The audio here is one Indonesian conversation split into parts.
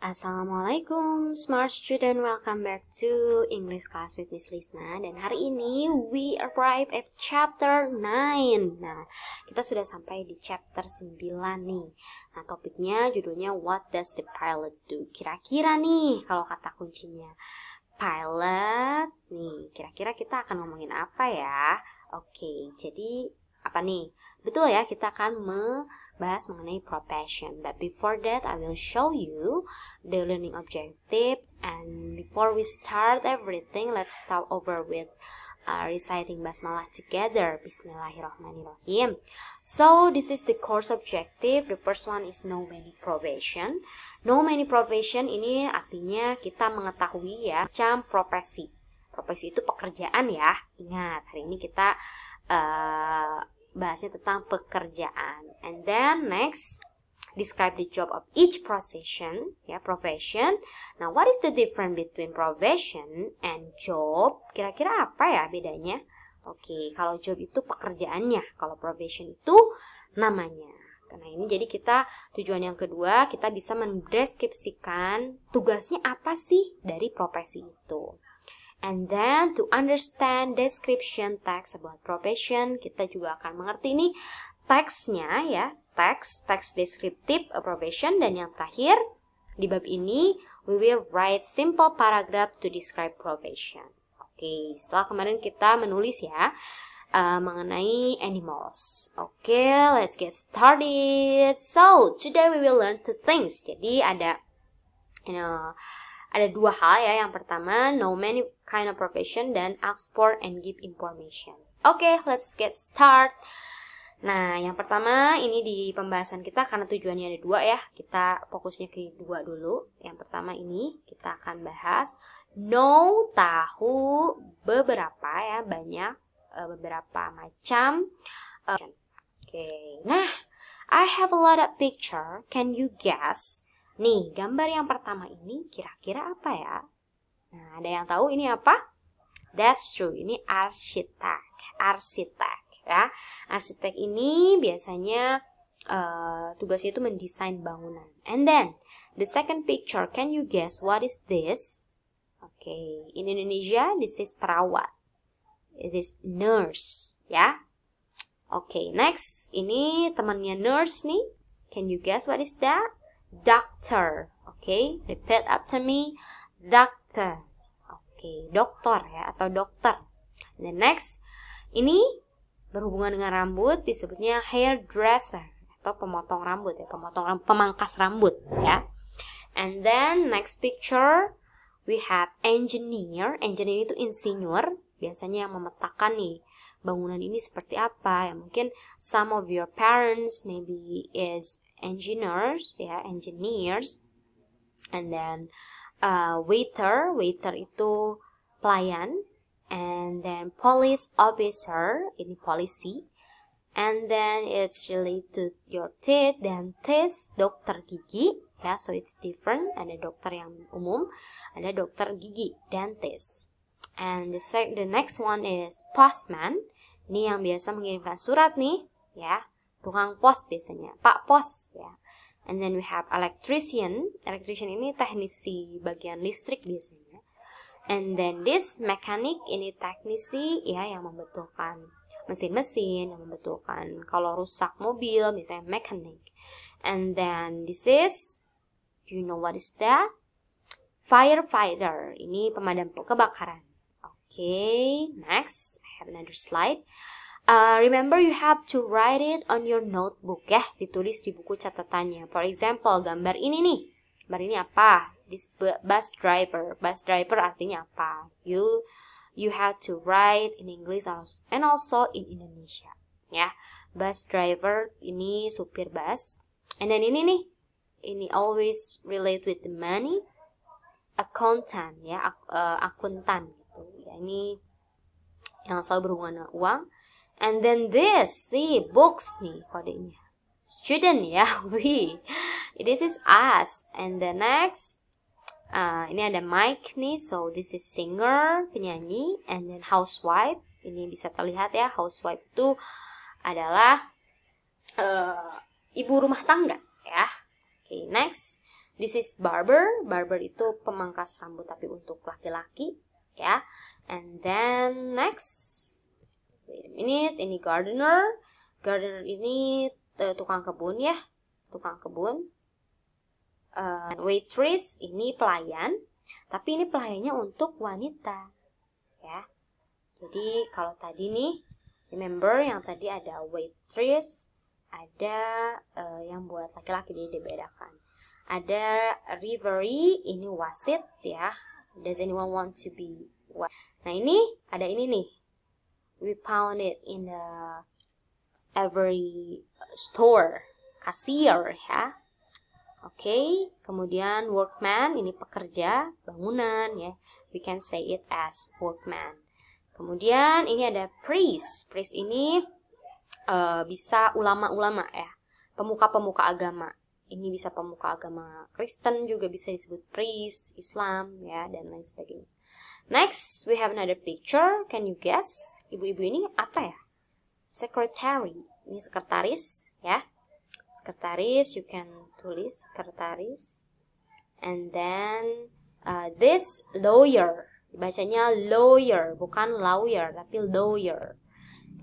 Assalamualaikum smart student, welcome back to English class with Miss Lisna. Dan hari ini we arrive at chapter 9. Nah, kita sudah sampai di chapter 9 nih. Nah, topiknya judulnya What does the pilot do? Kira-kira nih kalau kata kuncinya pilot nih, kira-kira kita akan ngomongin apa ya? Oke, jadi apa nih? Betul ya, kita akan membahas mengenai profession. But before that, I will show you the learning objective. And before we start everything, let's start over with reciting basmalah together. Bismillahirrahmanirrahim. So, this is the course objective. The first one is know many profession. Know many profession ini artinya kita mengetahui ya macam profesi. Profesi itu pekerjaan ya. Ingat, hari ini kita bahasnya tentang pekerjaan. And then next, describe the job of each profession, ya, profession. Now, what is the difference between profession and job? Kira-kira apa ya bedanya? Oke, kalau job itu pekerjaannya, kalau profession itu namanya. Karena ini jadi kita tujuan yang kedua, kita bisa mendeskripsikan tugasnya apa sih dari profesi itu. And then to understand description text about profession, kita juga akan mengerti nih teksnya ya, teks descriptive a profession. Dan yang terakhir di bab ini we will write simple paragraph to describe profession. Oke, setelah kemarin kita menulis ya mengenai animals. Oke, let's get started. So today we will learn two things. Jadi ada dua hal ya. Yang pertama, know many kind of profession, dan ask for and give information. Oke, let's get start. Nah, yang pertama ini di pembahasan kita karena tujuannya ada dua ya. Kita fokusnya ke dua dulu. Yang pertama ini kita akan bahas know, tahu, beberapa ya, banyak, beberapa macam. Oke, nah, I have a lot of picture. Can you guess? Nih, gambar yang pertama ini kira-kira apa ya? Nah, ada yang tahu ini apa? That's true, ini arsitek ya. Arsitek ini biasanya tugasnya itu mendesain bangunan. And then, the second picture, can you guess what is this? Okay, in Indonesia, this is perawat. It is nurse, ya. Okay, next, ini temannya nurse nih. Can you guess what is that? Doctor. Okay, repeat after me. Doctor. Okay, dokter ya, atau dokter. And then next, ini berhubungan dengan rambut, disebutnya hairdresser atau pemotong rambut ya, pemangkas rambut ya. And then next picture we have engineer. Engineer itu insinyur, biasanya yang memetakan nih bangunan ini seperti apa ya. Mungkin some of your parents maybe is engineers ya, engineers. And then waiter itu pelayan. And then police officer, ini polisi. And then it's related to your teeth. Dentist, dokter gigi ya, so it's different. Ada dokter yang umum, ada dokter gigi, dentist. And the next one is postman. Ini yang biasa mengirimkan surat nih ya, tukang pos biasanya, Pak Pos ya. And then we have electrician. Electrician ini teknisi bagian listrik biasanya. And then this mechanic, ini teknisi ya, yang membetulkan mesin-mesin, yang membetulkan kalau rusak mobil misalnya mechanic. And then this is, do you know what is that? Firefighter. Ini pemadam kebakaran. Okay, next, I have another slide. Remember you have to write it on your notebook ya, ditulis di buku catatannya. For example, gambar ini nih. Gambar ini apa? This bus driver. Bus driver artinya apa? You have to write in English and also in Indonesia. Ya, bus driver ini supir bus. And then ini nih, ini always relate with the money. Accountant ya, akuntan gitu. Ya, ini yang selalu berhubungan dengan uang. And then this, see, books nih kodenya. Student ya, we. This is us. And the next, ini ada mic nih, so this is singer, penyanyi. And then housewife, ini bisa terlihat ya, housewife itu adalah ibu rumah tangga ya. Okay, next. This is barber. Barber itu pemangkas rambut tapi untuk laki-laki, ya. And then next, wait a minute, ini gardener. Gardener ini tukang kebun ya, tukang kebun. Waitress ini pelayan, tapi ini pelayannya untuk wanita, ya. Jadi kalau tadi nih, remember yang tadi ada waitress, ada yang buat laki-laki, jadi dibedakan. Ada referee, ini wasit ya. Does anyone want to be what? Nah ini ada ini nih. We found it in the every store, cashier ya. Oke, kemudian workman, ini pekerja bangunan ya. We can say it as workman. Kemudian ini ada priest. Priest ini bisa ulama-ulama ya, pemuka-pemuka agama. Ini bisa pemuka agama Kristen juga bisa disebut priest, Islam ya, dan lain sebagainya. Next, we have another picture. Can you guess? Ibu-ibu ini apa ya? Secretary. Ini sekretaris ya. Sekretaris, you can tulis sekretaris. And then this lawyer. Bacanya lawyer, bukan lawyer, tapi lawyer.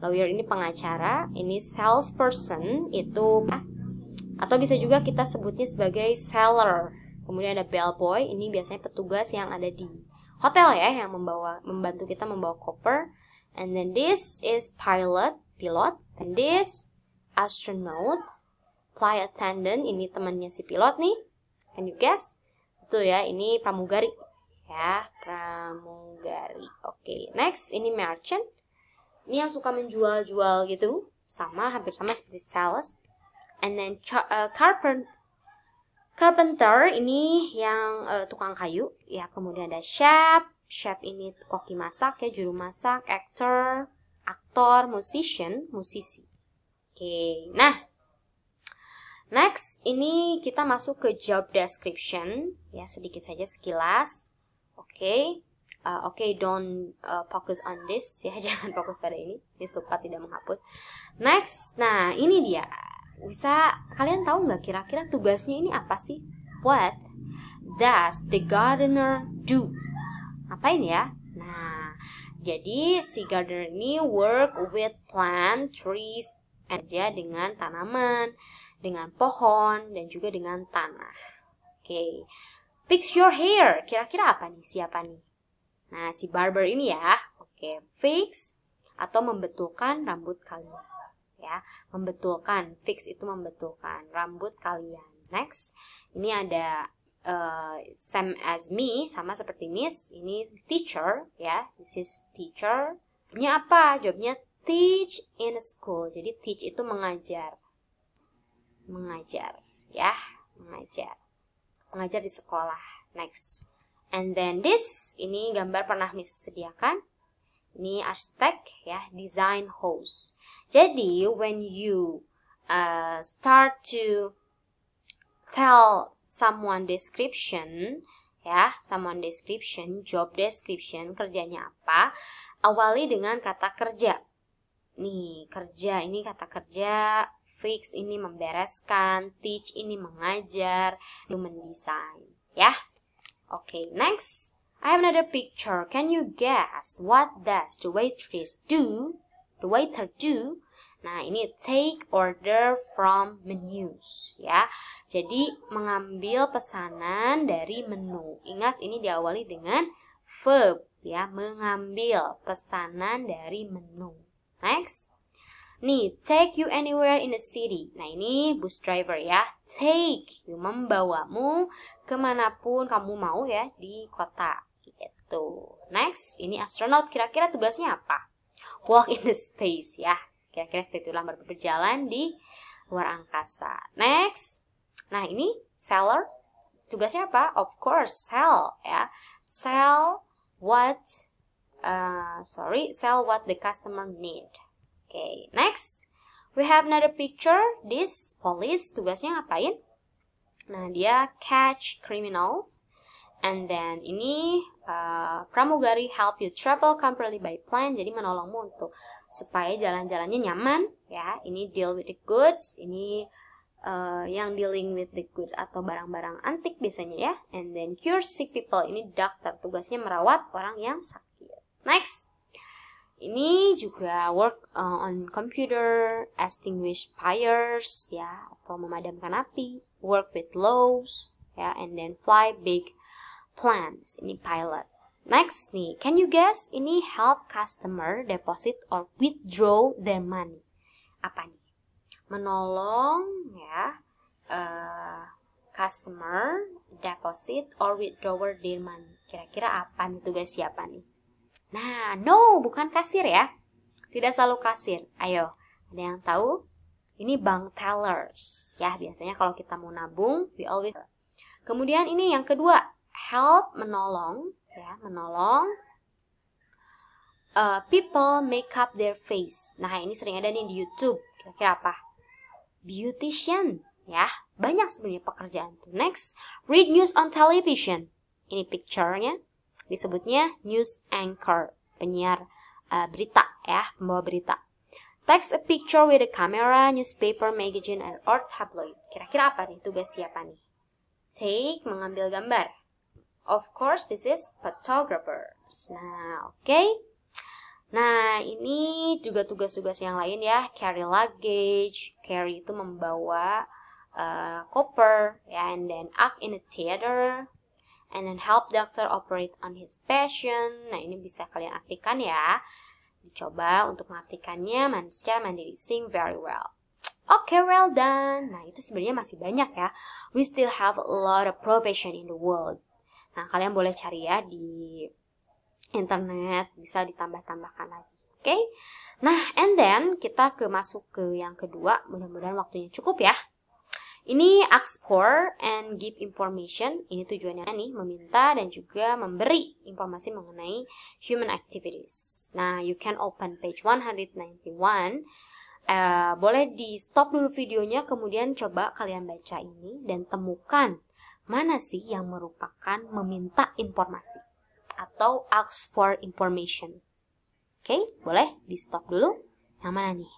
Lawyer ini pengacara, ini salesperson itu, atau bisa juga kita sebutnya sebagai seller. Kemudian ada bellboy, ini biasanya petugas yang ada di hotel ya, yang membantu kita membawa koper. And then this is pilot, and this astronaut, flight attendant, ini temannya si pilot nih. Can you guess? Betul ya, ini pramugari. Ya, pramugari. Oke, next ini merchant. Ini yang suka menjual-jual gitu, hampir sama seperti sales. And then carpenter ini yang tukang kayu. Ya, kemudian ada chef. Chef ini koki masak ya, juru masak. Aktor, musician, musisi. Oke, nah. Next, ini kita masuk ke job description. Ya, sedikit saja sekilas. Oke, don't focus on this ya, jangan fokus pada ini. Miss lupa tidak menghapus. Next, nah ini dia. Bisa kalian tahu nggak kira-kira tugasnya ini apa sih? What does the gardener do? Apain ya? Nah, jadi si gardener ini work with plant, trees, aja dengan tanaman, dengan pohon, dan juga dengan tanah. Oke. Fix your hair. Kira-kira apa nih? Siapa nih? Nah, si barber ini ya. Oke, fix atau membetulkan rambut kalian. Ya, membetulkan. Fix itu membetulkan rambut kalian. Next, ini ada same as me, sama seperti Miss. Ini teacher ya. This is teacher. Jobnya apa? Jobnya teach in school. Jadi teach itu mengajar. Mengajar ya, mengajar. Mengajar di sekolah. Next. And then this, ini gambar pernah Miss sediakan. Ini arsitek ya, design house. Jadi when you start to tell someone description ya, someone description, job description, kerjanya apa, awali dengan kata kerja. Nih, kerja ini kata kerja. Fix ini membereskan, teach ini mengajar, itu mendesain, ya. Okay, next, I have another picture. Can you guess what does the waitress do? The waiter do? Nah, ini take order from menus, ya. Jadi mengambil pesanan dari menu. Ingat, ini diawali dengan verb, ya, mengambil pesanan dari menu. Next. Nih, take you anywhere in the city. Nah, ini bus driver ya. Take you, membawamu kemanapun kamu mau ya di kota. Gitu. Next, ini astronaut. Kira-kira tugasnya apa? Walk in the space ya. Kira-kira spekulah berjalan di luar angkasa. Next, nah ini seller. Tugasnya apa? Of course, sell ya. Sell what the customer need. Okay, next, we have another picture. This police, tugasnya ngapain? Nah, dia catch criminals. And then ini pramugari help you travel comfortably by plane. Jadi menolongmu untuk supaya jalan-jalannya nyaman. Ya, ini deal with the goods. Ini yang dealing with the goods atau barang-barang antik biasanya ya. And then cure sick people, ini dokter, tugasnya merawat orang yang sakit. Next, ini juga work on computer, extinguish fires ya, atau memadamkan api, work with laws ya, and then fly big planes, ini pilot. Next nih, can you guess? Ini help customer deposit or withdraw their money. Apa nih? Menolong ya customer deposit or withdraw their money. Kira-kira apa nih, tugas siapa nih? Nah, no, bukan kasir ya. Tidak selalu kasir. Ayo, ada yang tahu? Ini bank tellers. Ya, biasanya kalau kita mau nabung, we always. Kemudian ini yang kedua, help, menolong. Ya, menolong. People make up their face. Nah, ini sering ada nih di YouTube. Kira-kira apa? Beautician. Ya, banyak sebenarnya pekerjaan tuh. Next, read news on television. Ini picture-nya. Disebutnya news anchor, penyiar berita ya, pembawa berita. Text a picture with a camera, newspaper, magazine, or tabloid. Kira-kira apa nih, tugas siapa nih? Take, mengambil gambar. Of course, this is photographers. Nah, oke. Nah, ini juga tugas-tugas yang lain ya. Carry luggage, carry itu membawa koper, ya, and then act in a theater, and then help doctor operate on his patient. Nah, ini bisa kalian artikan ya. Dicoba untuk mengartikannya secara mandiri. Sing very well. Oke, well done. Nah, itu sebenarnya masih banyak ya. We still have a lot of profession in the world. Nah, kalian boleh cari ya di internet, bisa ditambah-tambahkan lagi. Oke? Nah, and then kita masuk ke yang kedua. Mudah-mudahan waktunya cukup ya. Ini ask for and give information. Ini tujuannya nih, meminta dan juga memberi informasi mengenai human activities. Nah, you can open page 191. Boleh di stop dulu videonya, kemudian coba kalian baca ini dan temukan mana sih yang merupakan meminta informasi atau ask for information. Oke, boleh di stop dulu. Yang mana nih?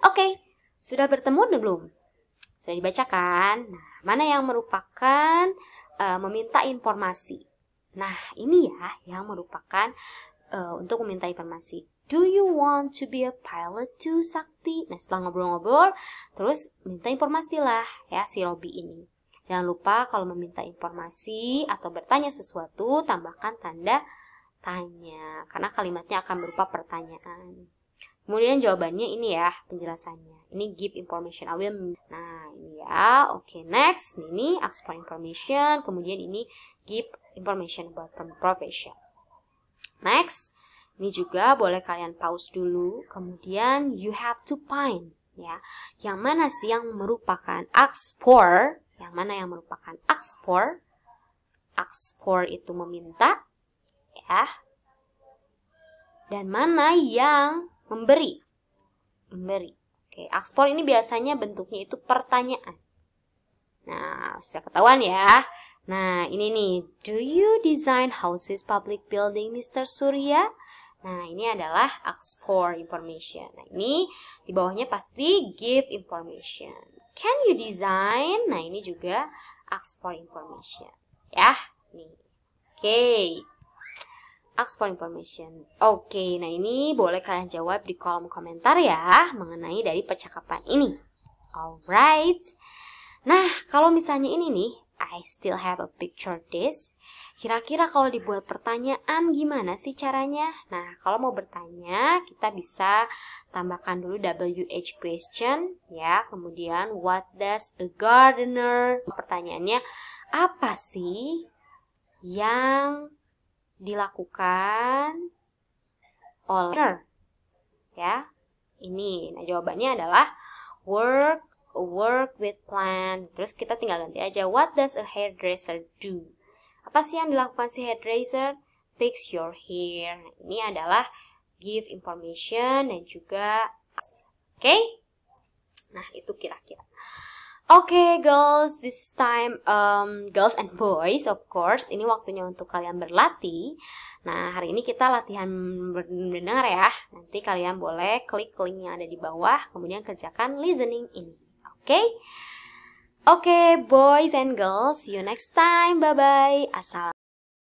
Oke, sudah bertemu belum? Sudah dibacakan. Nah, mana yang merupakan meminta informasi? Nah, ini ya yang merupakan untuk meminta informasi. Do you want to be a pilot too, Sakti? Nah, setelah ngobrol-ngobrol, terus minta informasi lah ya si Robi ini. Jangan lupa kalau meminta informasi atau bertanya sesuatu, tambahkan tanda tanya. Karena kalimatnya akan berupa pertanyaan. Kemudian jawabannya ini ya, penjelasannya. Ini give information. Nah, ini ya. Oke, next. Ini ask for information. Kemudian ini give information about profession. Next. Ini juga boleh kalian pause dulu. Kemudian you have to find. Ya, yang mana sih yang merupakan ask for? Yang mana yang merupakan ask for? Ask for itu meminta, ya. Dan mana yang memberi? Memberi. Oke, ask for ini biasanya bentuknya itu pertanyaan. Nah, sudah ketahuan ya. Nah, ini nih. Do you design houses, public building, Mr. Surya? Nah, ini adalah ask for information. Nah, ini di bawahnya pasti give information. Can you design? Nah, ini juga ask for information. Ya, nih. Oke. Ask for information. Oke, nah ini boleh kalian jawab di kolom komentar ya mengenai dari percakapan ini. Alright. Nah, kalau misalnya ini nih, I still have a picture this. Kira-kira kalau dibuat pertanyaan gimana sih caranya? Nah, kalau mau bertanya, kita bisa tambahkan dulu WH question ya. Kemudian what does a gardener? Pertanyaannya apa sih yang dilakukan oleh ya? Ini. Nah, jawabannya adalah work with plant. Terus kita tinggal ganti aja what does a hairdresser do? Apa sih yang dilakukan si hairdresser? Fix your hair. Nah, ini adalah give information dan juga oke? Nah, itu kira-kira. Oke, girls, this time girls and boys, of course, ini waktunya untuk kalian berlatih. Nah, hari ini kita latihan mendengar ya. Nanti kalian boleh klik link yang ada di bawah, kemudian kerjakan listening ini. Oke? Oke, boys and girls, see you next time. Bye-bye. Assalamualaikum.